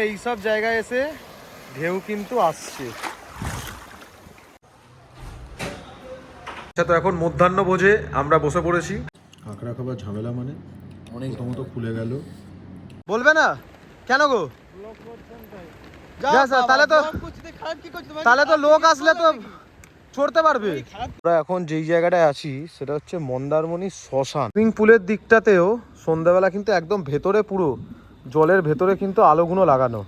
এইসব জায়গায় এসে ঢেউ কিন্তু আসছে। আচ্ছা, তো এখন মধ্যাহ্ন ভোজে আমরা বসে পড়েছি। কাঁকড়া খাবার ঝামেলা মানে অনেক প্রথমত খুলে গেল। বলবে না কেন গো? তাহলে তো লোক আসলে তো চড়তে পারবে। আমরা এখন যেই জায়গাটায় আছি সেটা হচ্ছে মন্দারমণি শ্মশান। সুইমিং পুলের দিকটাতেও সন্ধ্যাবেলা কিন্তু একদম ভেতরে, পুরো জলের ভেতরে কিন্তু আলোগুলো লাগানো,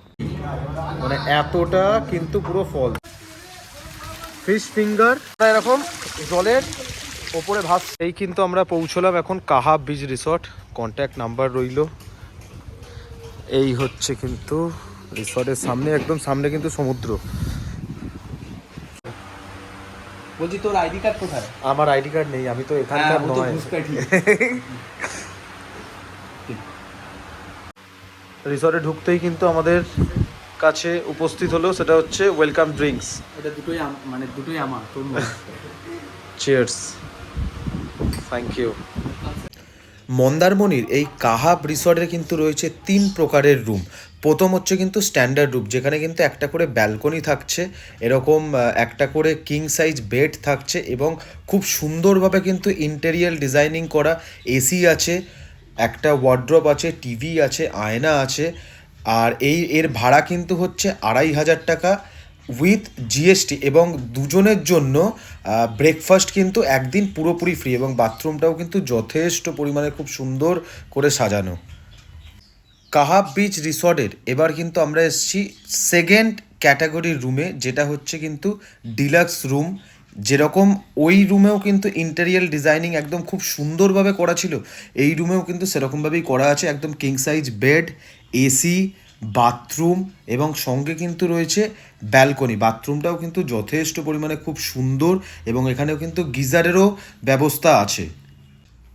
মানে এতটা কিন্তু পুরো ফল। ফিশ ফিঙ্গার এরকম জলের ওপরে ভাসছে। এই কিন্তু আমরা পৌঁছলাম এখন কাহাব বিচ রিসর্ট। কন্ট্যাক্ট নাম্বার রইল। এই হচ্ছে কিন্তু রিসর্টের সামনে, একদম সামনে কিন্তু সমুদ্র। বলছি তোর আইডি কার্ড কোথায়? আমার আইডি কার্ড নেই, আমি তো এখানকার নয়। রিসর্টে ঢুকতেই কিন্তু আমাদের কাছে উপস্থিত হলো, সেটা হচ্ছে ওয়েলকাম ড্রিঙ্কস। এটা দুটোই মানে দুটোই আমার, তোর চিয়ার্স, থ্যাংক ইউ। মন্দারমণির এই কাহাব রিসর্টে কিন্তু রয়েছে 3 প্রকারের রুম। প্রথম হচ্ছে কিন্তু স্ট্যান্ডার্ড রুম, যেখানে কিন্তু একটা করে ব্যালকনি থাকছে, এরকম একটা করে কিং সাইজ বেড থাকছে এবং খুব সুন্দরভাবে কিন্তু ইন্টেরিয়ার ডিজাইনিং করা। এসি আছে, একটা ওয়ার্ড্রপ আছে, টিভি আছে, আয়না আছে। আর এর ভাড়া কিন্তু হচ্ছে 2500 টাকা উইথ জিএসটি, এবং দুজনের জন্য ব্রেকফাস্ট কিন্তু একদিন পুরোপুরি ফ্রি, এবং বাথরুমটাও কিন্তু যথেষ্ট পরিমাণে খুব সুন্দর করে সাজানো। কাহাব বিচ রিসর্টের এবার কিন্তু আমরা এসেছি সেকেন্ড ক্যাটাগরির রুমে, যেটা হচ্ছে কিন্তু ডিলাক্স রুম। যেরকম ওই রুমেও কিন্তু ইন্টেরিয়ার ডিজাইনিং একদম খুব সুন্দরভাবে করা ছিল, এই রুমেও কিন্তু সেরকমভাবেই করা আছে। একদম king size bed, AC, bathroom এবং সঙ্গে কিন্তু রয়েছে ব্যালকনি। বাথরুমটাও কিন্তু যথেষ্ট পরিমাণে খুব সুন্দর, এবং এখানেও কিন্তু গিজারেরও ব্যবস্থা আছে।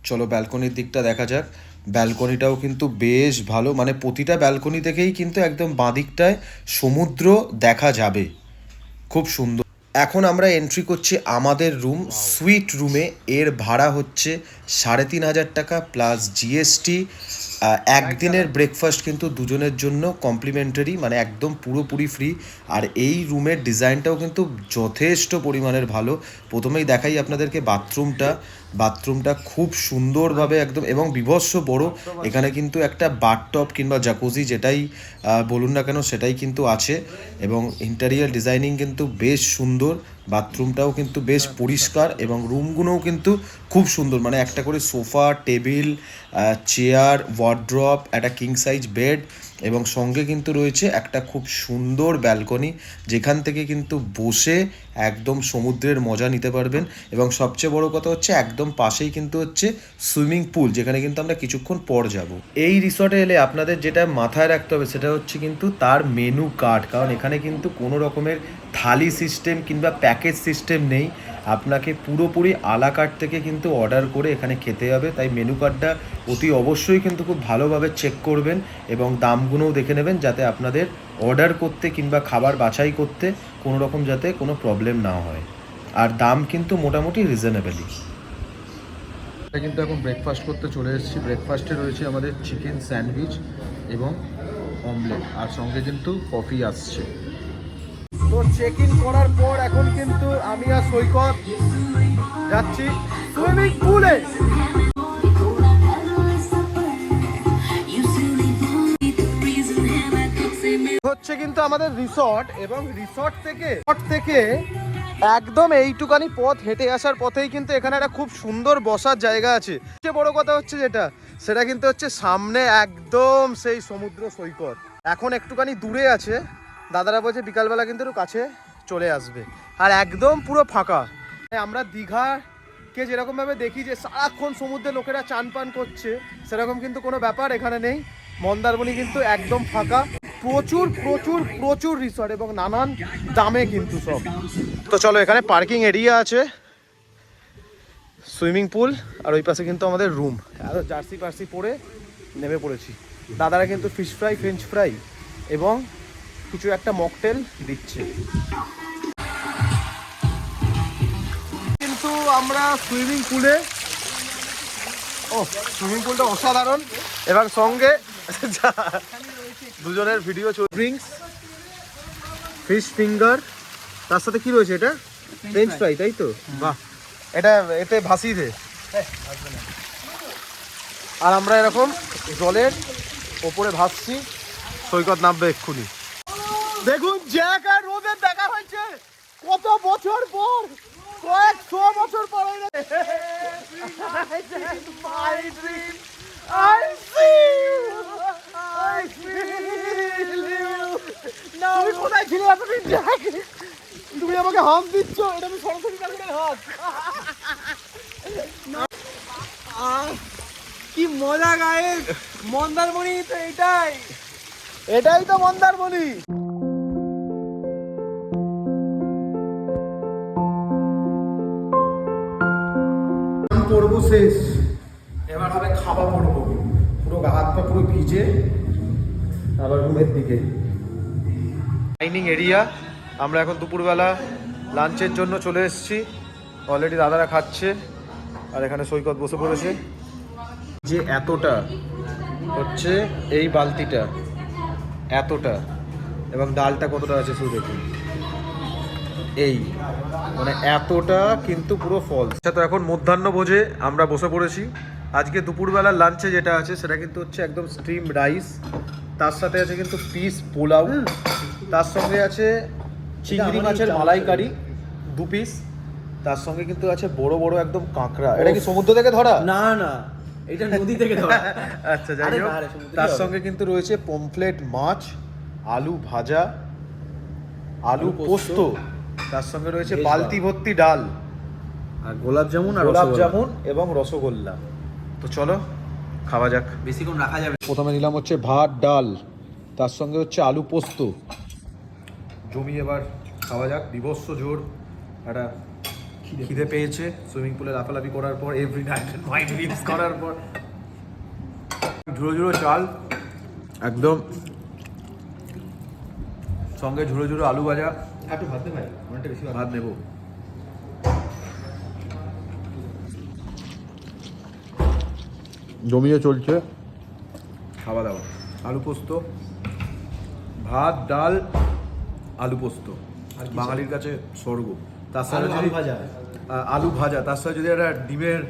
চলো ব্যালকনির দিকটা দেখা যাক। ব্যালকনিটাও কিন্তু বেশ ভালো, মানে প্রতিটা ব্যালকনি থেকেই কিন্তু একদম বাঁদিকটায় সমুদ্র দেখা যাবে, খুব সুন্দর। এখন আমরা এন্ট্রি করছি আমাদের রুম, সুইট রুমে। এর ভাড়া হচ্ছে 3500 টাকা প্লাস জিএসটি। একদিনের ব্রেকফাস্ট কিন্তু দুজনের জন্য কমপ্লিমেন্টারি, মানে একদম পুরোপুরি ফ্রি। আর এই রুমের ডিজাইনটাও কিন্তু যথেষ্ট পরিমাণের ভালো। প্রথমেই দেখাই আপনাদেরকে বাথরুমটা খুব সুন্দরভাবে একদম, এবং বিভৎস বড়। এখানে কিন্তু একটা বাথটব কিংবা জাকুজি যেটাই বলুন না কেন সেটাই কিন্তু আছে, এবং ইন্টেরিয়ার ডিজাইনিং কিন্তু বেশ সুন্দর। বাথরুমটাও কিন্তু বেশ পরিষ্কার, এবং রুমগুলোও কিন্তু খুব সুন্দর, মানে একটা করে সোফা, টেবিল, চেয়ার, ওয়ার্ড্রপ, একটা কিং সাইজ বেড, এবং সঙ্গে কিন্তু রয়েছে একটা খুব সুন্দর ব্যালকনি, যেখান থেকে কিন্তু বসে একদম সমুদ্রের মজা নিতে পারবেন। এবং সবচেয়ে বড় কথা হচ্ছে একদম পাশেই কিন্তু হচ্ছে সুইমিং পুল, যেখানে কিন্তু আমরা কিছুক্ষণ পর যাব। এই রিসর্টে এলে আপনাদের যেটা মাথায় রাখতে হবে সেটা হচ্ছে কিন্তু তার মেনু কার্ড, কারণ এখানে কিন্তু কোনো রকমের থালি সিস্টেম কিংবা প্যাকেজ সিস্টেম নেই। আপনাকে পুরোপুরি আলা কার্ট থেকে কিন্তু অর্ডার করে এখানে খেতে হবে। তাই মেনু কার্ডটা অতি অবশ্যই কিন্তু খুব ভালোভাবে চেক করবেন, এবং দামগুলোও দেখে নেবেন, যাতে আপনাদের অর্ডার করতে কিংবা খাবার বাছাই করতে কোনো রকম যাতে কোনো প্রবলেম না হয়। আর দাম কিন্তু মোটামুটি রিজনেবলই। কিন্তু এখন ব্রেকফাস্ট করতে চলে এসেছি। ব্রেকফাস্টে রয়েছে আমাদের চিকেন স্যান্ডউইচ এবং অমলেট, আর সঙ্গে কিন্তু কফি আসছে। তো চেক ইন করার পর এখন কিন্তু আমি আর সৈকত যাচ্ছি সুইমিং পুলে। হচ্ছে কিন্তু আমাদের রিসর্ট, এবং রিসর্ট থেকে একদম এইটুকানি পথ হেঁটে আসার পথেই কিন্তু এখানে একটা খুব সুন্দর বসার জায়গা আছে। সবচেয়ে বড় কথা হচ্ছে সেটা কিন্তু হচ্ছে সামনে একদম সেই সমুদ্র সৈকত। এখন একটুখানি দূরে আছে, দাদারা বলছে বিকালবেলা কিন্তু একটু কাছে চলে আসবে, আর একদম পুরো ফাঁকা। আমরা দীঘাকে যেরকমভাবে দেখি যে সারাক্ষণ সমুদ্রে লোকেরা চান পান করছে, সেরকম কিন্তু কোনো ব্যাপার এখানে নেই। মন্দারমণি কিন্তু একদম ফাঁকা, প্রচুর প্রচুর প্রচুর রিসর্ট, এবং নানান দামে কিন্তু সব। তো চলো, এখানে পার্কিং এরিয়া আছে, সুইমিং পুল, আর ওই পাশে কিন্তু আমাদের রুম। আর জার্সি পার্সি পরে নেমে পড়েছি। দাদারা কিন্তু ফিশ ফ্রাই, ফ্রেঞ্চ ফ্রাই এবং কিছু একটা মকটেল দিচ্ছে। কিন্তু আমরা সুইমিং পুলে, সুইমিং পুলটা অসাধারণ, এবং সঙ্গে দুজনের ভিডিও ড্রিঙ্কস, ফিশ ফিঙ্গার, তার সাথে কি রয়েছে এটা? ফ্রেঞ্চ ফ্রাই, তাই তো? বাহ, এটা এতে ভাসিয়ে দে। আর আমরা এরকম জলের ওপরে ভাসছি, সৈকত নামবে এক্ষুনি। দেখুন জ্যাক আর রোজের দেখা হয়েছে কত বছর পর, কয়েকশো বছর পর। তুমি কোথায় ছিলে এতদিন জ্যাক? তুমি আমাকে হাম দিচ্ছ, এটা আমি সরাসরি হাত। কি মজা গাইস, মন্দারমণি তো এটাই তো মন্দারমণি। পর্ব শেষ, এবার হবে খাওয়া পর্ব। পুরো গা হাত পা পুরো ভিজে আবার রুমের দিকে। ডাইনিং এরিয়া, আমরা এখন দুপুরবেলা লাঞ্চের জন্য চলে এসেছি। অলরেডি দাদারা খাচ্ছে আর এখানে সৈকত বসে পড়েছে। যে এতটা হচ্ছে এই বালতিটা, এতটা, এবং ডালটা কতটা আছে শুধু দেখুন, এই মানে এতটা কিন্তু পুরো ফল। আচ্ছা, তো এখন মধ্যাহ্ন ভোজে আমরা বসে পড়েছি। আজকে দুপুরবেলার লাঞ্চে যেটা আছে সেটা কিন্তু হচ্ছে একদম স্টিম রাইস, তার সাথে আছে কিন্তু পিস পোলাও, তার সঙ্গে আছে চিংড়ি মাছের মালাইকারি 2 পিস, তার সঙ্গে কিন্তু আছে বড় বড় একদম কাঁকড়া। এটা কি সমুদ্র থেকে ধরা? না না, এটা নদী থেকে ধরা। আচ্ছা, যাই হোক, তার সঙ্গে কিন্তু রয়েছে পমফ্লেট মাছ, আলু ভাজা, আলু পোস্ত, তার সঙ্গে রয়েছে বালতি ভর্তি ডাল, আর গোলাপ জামুন এবং রসগোল্লা। তো চলো খাওয়া যাক। বেশিক্ষণ রাখা যাবে। প্রথমে নিলাম হচ্ছে ভাত ডাল, তার সঙ্গে হচ্ছে আলু পোস্ত। জমি এবার খাওয়া যাক। বিভৎস জোর একটা খিদে পেয়েছে সুইমিং পুলে লাফালাফি করার পর, এভরি নাইট মাইন্ড রিলস করার পর। ঝুড়ো ঝুড়ো চাল একদম, সঙ্গে ঝুড়ো ঝুড়ো আলু ভাজা। একটু ভাত দে ভাই, অনেকটা বেশি ভাত নেব। জমিয়ে চলছে খাওয়া দাওয়া। আলু পোস্ত, ভাত ডাল আলু পোস্ত বাঙালির কাছে স্বর্গ। তার সাথে যদি আলু ভাজা, তার সাথে যদি একটা ডিমের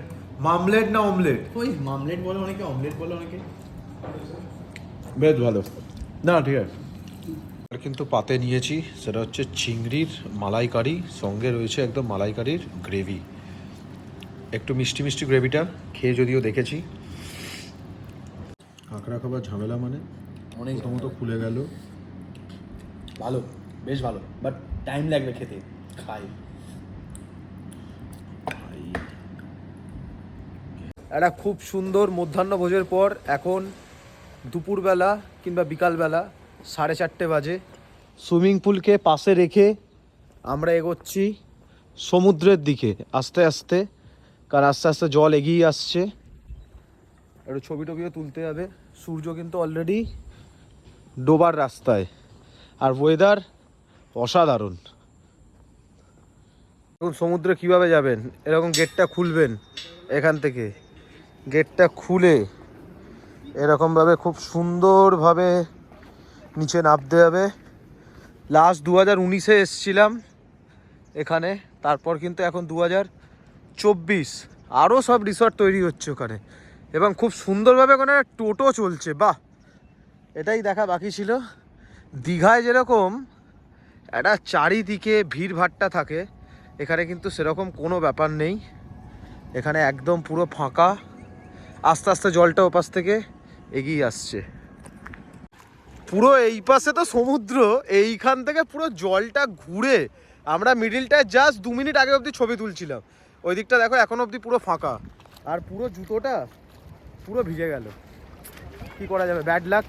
মামলেট না অমলেট, ওই মামলেট বলে অনেকে, অমলেট বলে অনেকে, বেশ ভালো। না ঠিক আছে। কিন্তু পাতে নিয়েছি সেটা হচ্ছে চিংড়ির মালাইকারি, সঙ্গে রয়েছে একদম মালাইকারির গ্রেভি। একটু মিষ্টি মিষ্টি গ্রেভিটা খেয়ে যদিও দেখেছি। কাঁকড়া খাবার ঝামেলা মানে অনেক প্রথমত খুলে গেল। ভালো, বেশ ভালো, বাট টাইম লাগবে খেতে। খাই একটা খুব সুন্দর মধ্যাহ্ন ভোজের পর এখন দুপুরবেলা কিংবা বিকালবেলা 4:30 বাজে। সুইমিং পুলকে পাশে রেখে আমরা এগোচ্ছি সমুদ্রের দিকে আস্তে আস্তে, কারণ আস্তে আস্তে জল এগিয়ে আসছে। একটু ছবি টবিও তুলতে হবে। সূর্য কিন্তু অলরেডি ডোবার রাস্তায়, আর ওয়েদার অসাধারণ। এখন সমুদ্রে কিভাবে যাবেন? এরকম গেটটা খুলবেন, এখান থেকে গেটটা খুলে এরকমভাবে খুব সুন্দরভাবে নিচে নামতে হবে। লাস্ট 2019-এ এসছিলাম এখানে, তারপর কিন্তু এখন 2024, আরও সব রিসর্ট তৈরি হচ্ছে ওখানে, এবং খুব সুন্দরভাবে ওখানে টোটো চলছে। বাহ, এটাই দেখা বাকি ছিল। দীঘায় যেরকম একটা চারিদিকে ভিড় ভাট্টা থাকে, এখানে কিন্তু সেরকম কোনো ব্যাপার নেই। এখানে একদম পুরো ফাঁকা, আস্তে আস্তে জলটা ওপাশ থেকে এগিয়ে আসছে। পুরো এই পাশে তো সমুদ্র, এইখান থেকে পুরো জলটা ঘুরে আমরা মিডিলটায় জাস্ট 2 মিনিট আগে অবধি ছবি তুলছিলাম। ওই দিকটা দেখো এখন অবধি পুরো ফাঁকা, আর পুরো জুতোটা পুরো ভিজে গেল। কি করা যাবে, ব্যাড লাক।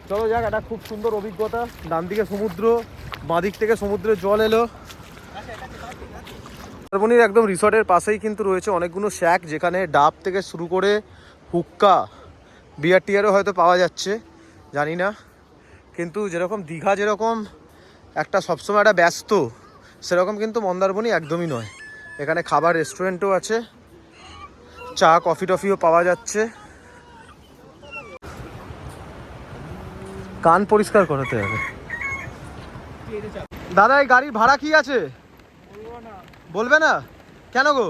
চলো যাক, একটা খুব সুন্দর অভিজ্ঞতা। ডান দিকে সমুদ্র, বাঁ দিক থেকে সমুদ্রের জল এলো। মন্দারমণির একদম রিসর্টের পাশেই কিন্তু রয়েছে অনেকগুলো শ্যাক, যেখানে ডাব থেকে শুরু করে হুক্কা, বিয়ার টিয়ারও হয়তো পাওয়া যাচ্ছে, জানি না। কিন্তু যেরকম দীঘা যেরকম একটা সবসময় একটা ব্যস্ত, সেরকম কিন্তু মন্দারমণি একদমই নয়। এখানে খাবার রেস্টুরেন্টও আছে, চা কফি টফিও পাওয়া যাচ্ছে। কান পরিষ্কার করাতে হবে। দাদা এই গাড়ির ভাড়া কি আছে? বলবে না কেন গো?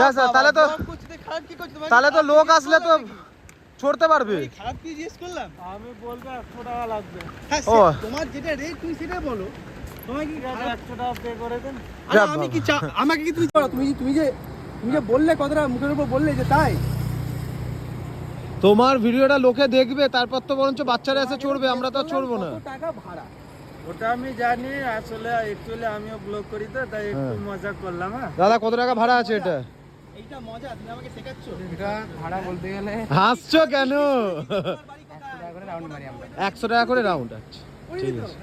যা স্যার, তাহলে তো লোক আসলে তো ছড়তে পারবে। খারাপ কি জিজ্ঞেস করলাম? আমি বলবো 100 টাকা লাগবে। ও তোমার যেটা রেট তুমি সেটা বলো। তোমায় কি 100 টাকা পে করে দেন? যা আমি কি আমাকে কি তুমি তুমি যে বললে কথাটা মুখের উপর বললে যে তাই তোমার ভিডিওটা লোকে দেখবে, তারপর তো বরঞ্চ বাচ্চারা এসে চড়বে, আমরা তো আর চড়বো না। কত টাকা ভাড়া? ওটা আমি জানি, আসলে অ্যাকচুয়ালি আমিও ব্লগ করি তো, তাই একটু মজা করলাম। হ্যাঁ দাদা কত টাকা ভাড়া আছে এটা? এইটা মজা, তুমি আমাকে শেখাচ্ছ। এটা ভাড়া বলতে গেলে হাসছো কেন? বাড়ি কোথায়? 100 টাকা করে রাউন্ড মারি আমরা। 100 টাকা করে রাউন্ড আছে, ঠিক আছে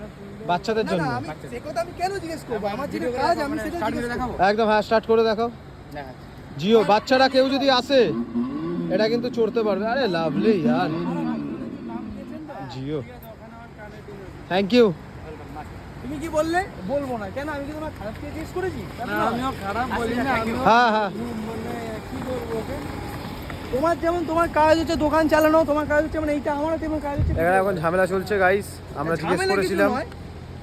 বাচ্চাদের জন্য। আমি সে কথা আমি কেন জিজ্ঞেস করব? আমার যেটা কাজ আমি সেটা জিজ্ঞেস দেখাবো। একদম, হ্যাঁ স্টার্ট করে দেখাও। জিও বাচ্চারা কেউ যদি আসে এটা কিন্তু চড়তে পারবে। আরে লাভলি यार, জিও থ্যাংক ইউ। তুমি কি বললে? বলবো না কেন? আমি কি তোমার খারাপ কে জিজ্ঞেস করেছি? না আমিও খারাপ বলি না। হ্যাঁ হ্যাঁ, মানে কি বলবো ওকে? তোমার যেমন তোমার কাজ হচ্ছে দোকান চালানো, তোমার কাজ হচ্ছে মানে এইটা, আমারও তেমন কাজ হচ্ছে। এখানে এখন ঝামেলা চলছে গাইস, আমরা জিজ্ঞেস ঝামেলা কিছু করেছিলাম, নয়।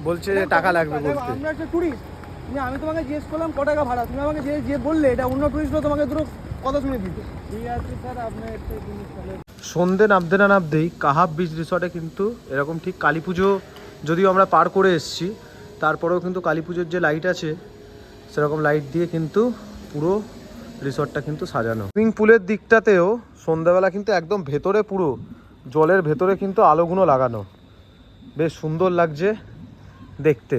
বলছে টাকা লাগবে বলতে। আমরা একটা টুরিস্ট, আমি তোমাকে জিজ্ঞেস করলাম ক টাকা ভাড়া, তুমি আমাকে যে বললে এটা অন্য টুরিস্টরা তোমাকে দুটো কথা শুনে দিত। ঠিক আছে স্যার, আপনি একটা জিনিস তাহলে সন্ধে নামতে না নামতেই কাহাব বিচ রিসর্টে কিন্তু এরকম ঠিক কালী পুজো যদিও আমরা পার করে এসেছি, তারপরেও কিন্তু কালী পুজোর যে লাইট আছে সেরকম লাইট দিয়ে কিন্তু পুরো রিসর্টটা কিন্তু সাজানো। সুইমিং পুলের দিকটাতেও সন্ধ্যাবেলা কিন্তু একদম ভেতরে, পুরো জলের ভেতরে কিন্তু আলোগুলো লাগানো, বেশ সুন্দর লাগছে দেখতে।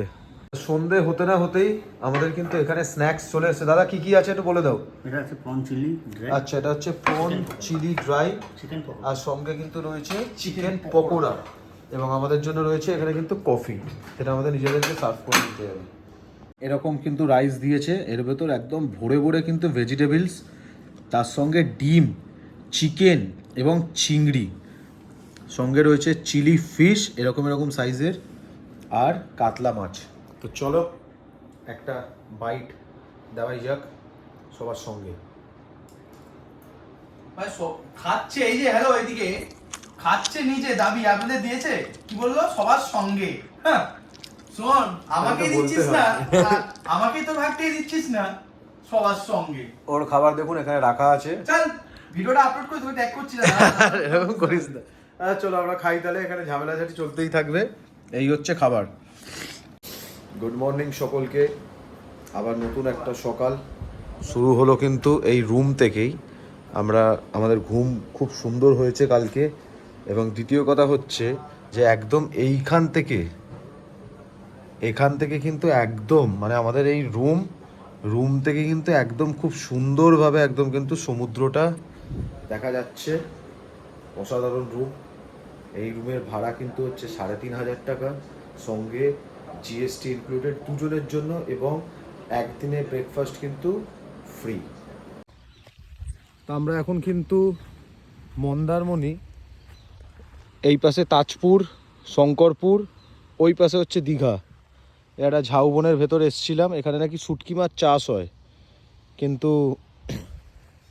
সন্ধে হতে না হতেই আমাদের কিন্তু এখানে স্ন্যাক্স চলে এসেছে। দাদা কি কি আছে একটু বলে দাও। এটা আছে প্রন চিলি ড্রাই, আচ্ছা, এটা হচ্ছে prawn chilli dry, chicken pakora, আর সঙ্গে কিন্তু রয়েছে চিকেন পকোড়া, এবং আমাদের জন্য রয়েছে এখানে কিন্তু কফি, এটা আমাদের নিজেদেরকে সার্ভ করে নিতে হবে। এরকম কিন্তু রাইস দিয়েছে, এর ভেতর একদম ভরে ভরে কিন্তু ভেজিটেবলস, তার সঙ্গে ডিম, চিকেন এবং চিংড়ি, সঙ্গে রয়েছে চিলি ফিশ এরকম এরকম সাইজের, আর কাতলা মাছ। তো চলো একটা বাইট দেওয়াই যাক সবার সঙ্গে। খাচ্ছে এই যে, হ্যালো এদিকে খাচ্ছে, নিজে দাবি আপনাদের দিয়েছে, কি বললো সবার সঙ্গে। হ্যাঁ শোন, আমাকে দিচ্ছিস না, আমাকেই তো ভাগটাই দিচ্ছিস না, সবার সঙ্গে। ওর খাবার দেখুন এখানে রাখা আছে, চল ভিডিওটা আপলোড করে তোকে ট্যাগ করছি না। এরকম করিস না। চলো আমরা খাই তাহলে, এখানে ঝামেলাঝাটি চলতেই থাকবে। এই হচ্ছে খাবার। গুড মর্নিং সকলকে, আবার নতুন একটা সকাল শুরু হলো কিন্তু এই রুম থেকেই। আমাদের ঘুম খুব সুন্দর হয়েছে কালকে, এবং দ্বিতীয় কথা হচ্ছে যে একদম এখান থেকে কিন্তু একদম মানে আমাদের এই রুম থেকে কিন্তু একদম খুব সুন্দরভাবে একদম কিন্তু সমুদ্রটা দেখা যাচ্ছে। অসাধারণ রুম। এই রুমের ভাড়া কিন্তু হচ্ছে 3500 টাকা, সঙ্গে জিএসটি ইনক্লুডেড দুজনের জন্য, এবং একদিনে ব্রেকফাস্ট কিন্তু ফ্রি। তো আমরা এখন কিন্তু মন্দারমণি, এই পাশে তাজপুর, শঙ্করপুর, ওই পাশে হচ্ছে দীঘা, একটা ঝাউবনের ভেতর এসেছিলাম। এখানে নাকি শুটকি মাছ চাষ হয়, কিন্তু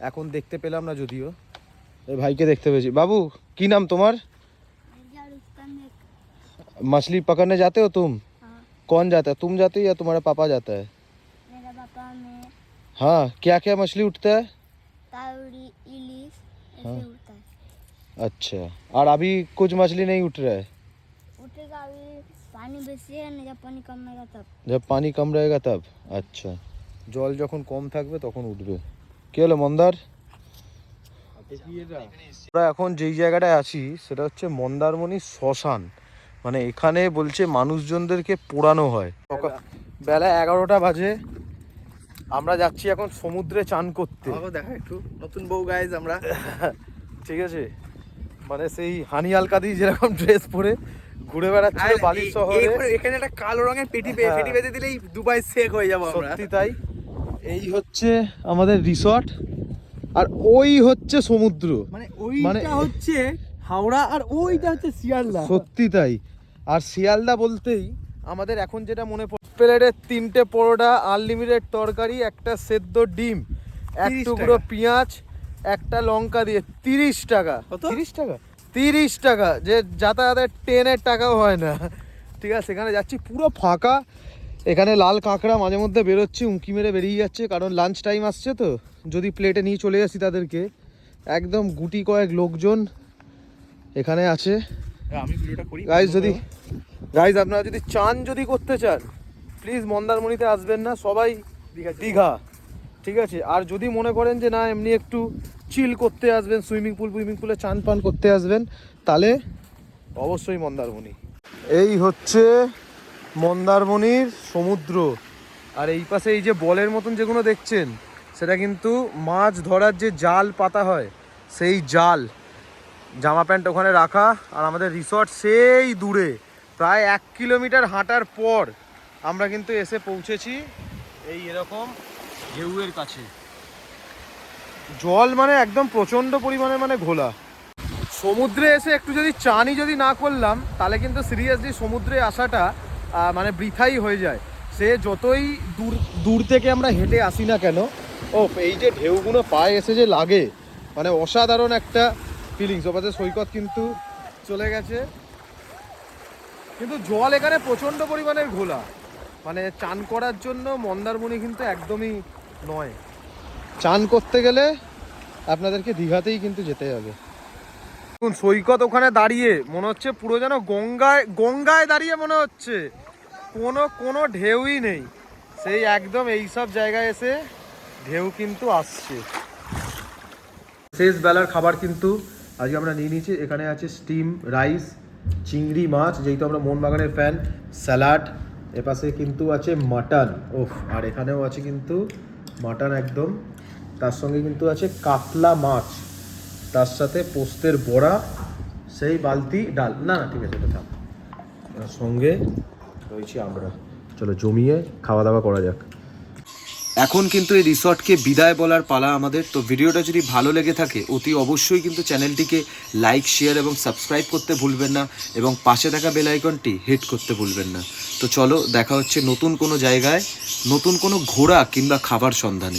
এখন দেখতে পেলাম না যদিও। এই ভাইকে দেখতে পেয়েছি। বাবু কি নাম তোমার? मछली पकड़ने जाते हो तुम? हाँ। कौन जाता है, तुम जाते हो या तुम्हारा पापा जाता है? मेरा पापा में हाँ, क्या क्या मछली उठता है? ताउरी, इलिश ऐसे हाँ। उठता है। अच्छा, और अभी कुछ मछली नहीं उठ रहा है? उठेगा अभी, पानी बेसी है ना, जब पानी कम रहेगा तब। जब पानी कम रहेगा तब? अच्छा, জল যখন কম থাকবে তখন উঠবে। কি হলো মন্দার? আমরা এখন যেই জায়গাটায় আছি সেটা হচ্ছে মন্দারমণি শ্মশান, মানে এখানে বলছে মানুষজনদেরকে পোড়ানো হয়। বেলা 11টা বাজে, আমরা যাচ্ছি এখন সমুদ্রে চান করতে। দেখা একটু নতুন বউ গাইজ আমরা। ঠিক আছে, মানে সেই হানি আলকাদি যেরকম ড্রেস পরে ঘুরে বেড়াচ্ছিল বালির শহরে। এখানে একটা কালো রঙের পেটি বেঁধে দিলেই দুবাই শেখ হয়ে যাবো আমরা। সত্যি তাই। এই হচ্ছে আমাদের রিসর্ট, আর ওই হচ্ছে সমুদ্র, মানে ওইটা হচ্ছে হাওড়া আর ওইটা হচ্ছে শিয়ালদা। সত্যি তাই। আর শিয়ালদা বলতেই আমাদের এখন যেটা মনে পড়ে, প্লেটের 3টে পরোটা, আনলিমিটেড তরকারি, একটা সেদ্ধ ডিম, এক 30 টুকরো টাকা। পেঁয়াজ, একটা লঙ্কা দিয়ে 30 টাকা। কত? 30 টাকা? 30 টাকা, যে যাতায়াতের ট্রেনের টাকাও হয় না। ঠিক আছে, সেখানে যাচ্ছি পুরো ফাঁকা। এখানে লাল কাঁকড়া মাঝে মধ্যে বেরোচ্ছে, উঁকি মেরে বেরিয়ে যাচ্ছে, কারণ লাঞ্চ টাইম আসছে তো। যদি প্লেটে নিয়ে চলে আসি তাদেরকে, একদম গুটি কয়েক লোকজন এখানে আছে। গাইজ আপনারা যদি চান যদি করতে চান, প্লিজ মন্দারমণিতে আসবেন না, সবাই দীঘা। ঠিক আছে, আর যদি মনে করেন যে না এমনি একটু চিল করতে আসবেন, সুইমিং পুলে চান পান করতে আসবেন, তাহলে অবশ্যই মন্দারমণি। এই হচ্ছে মন্দারমণির সমুদ্র। আর এই পাশে এই যে বলের মতন যেগুলো দেখছেন, সেটা কিন্তু মাছ ধরার যে জাল পাতা হয়, সেই জাল। জামা প্যান্ট ওখানে রাখা। আর আমাদের রিসর্ট সেই দূরে, প্রায় 1 কিলোমিটার হাঁটার পর আমরা কিন্তু এসে পৌঁছেছি এই এরকম ঢেউয়ের কাছে। জল মানে একদম প্রচণ্ড পরিমাণে মানে ঘোলা। সমুদ্রে এসে একটু যদি চানই যদি না করলাম, তাহলে কিন্তু সিরিয়াসলি সমুদ্রে আসাটা মানে বৃথাই হয়ে যায়। সে যতই দূর থেকে আমরা হেঁটে আসি না কেন, এই যে ঢেউগুলো পায়ে এসে যে লাগে, মানে অসাধারণ একটা ফিলিংস। ওপাশে সৈকত কিন্তু চলে গেছে, কিন্তু জল এখানে প্রচণ্ড পরিমাণের ঘোলা। মানে চান করার জন্য মন্দারমণি কিন্তু একদমই নয়। চান করতে গেলে আপনাদেরকে দীঘাতেই কিন্তু যেতে হবে। সৈকত ওখানে দাঁড়িয়ে মনে হচ্ছে পুরো যেন গঙ্গায় দাঁড়িয়ে মনে হচ্ছে, কোনো ঢেউই নেই। সেই একদম এইসব জায়গায় এসে ঢেউ কিন্তু আসছে। শেষ বেলার খাবার কিন্তু আজকে আমরা নিয়ে নিয়েছি। এখানে আছে স্টিম রাইস, চিংড়ি মাছ, যেহেতু আমরা মোহনবাগানের ফ্যান, স্যালাড, এপাশে কিন্তু আছে মাটন, আর এখানেও আছে কিন্তু মাটন একদম। তার সঙ্গে কিন্তু আছে কাতলা মাছ, তার সাথে পোস্তের বড়া, সেই বালতি ডাল। না ঠিক আছে, এটা থাক। তার সঙ্গে রয়েছি আমরা। চলো জমিয়ে খাওয়া দাওয়া করা যাক। এখন কিন্তু এই রিসর্টকে বিদায় বলার পালা আমাদের। তো ভিডিওটা যদি ভালো লেগে থাকে, অতি অবশ্যই কিন্তু চ্যানেলটিকে লাইক, শেয়ার এবং সাবস্ক্রাইব করতে ভুলবেন না, এবং পাশে থাকা বেল আইকনটি হিট করতে ভুলবেন না। তো চলো দেখা হচ্ছে নতুন কোনো জায়গায়, নতুন কোনো ঘোরা কিংবা খাবার সন্ধানে।